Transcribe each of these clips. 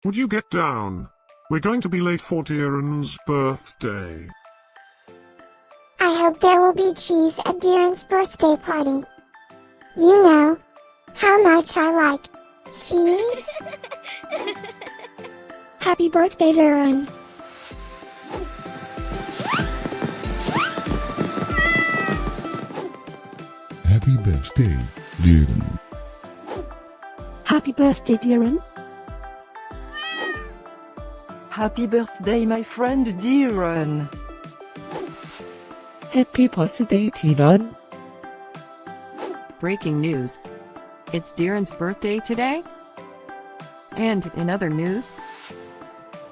Would you get down? We're going to be late for Deren's birthday. I hope there will be cheese at Deren's birthday party. You know how much I like cheese. Happy birthday, Deren. Happy birthday, Deren. Happy birthday, Deren. Happy birthday, my friend Deren. Happy birthday, Deren. Breaking news. It's Deren's birthday today? And in other news,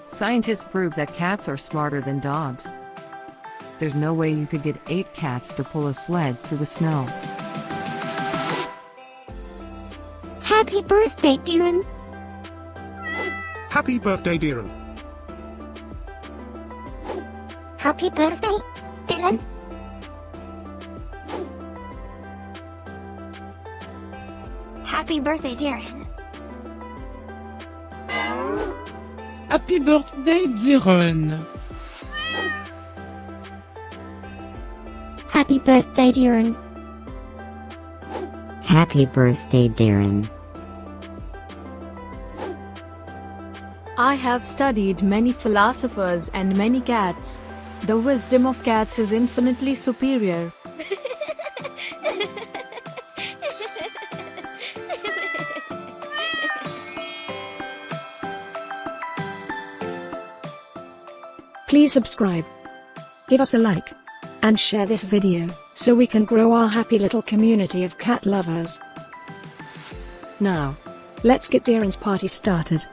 scientists prove that cats are smarter than dogs. There's no way you could get 8 cats to pull a sled through the snow. Happy birthday, Deren. Happy birthday, Deren. Happy birthday, Deren. Happy birthday, Deren. Happy birthday, Deren. Happy birthday, Deren. Happy birthday, Deren. I have studied many philosophers and many cats. The wisdom of cats is infinitely superior. Please subscribe, give us a like, and share this video, so we can grow our happy little community of cat lovers. Now, let's get Deren's party started.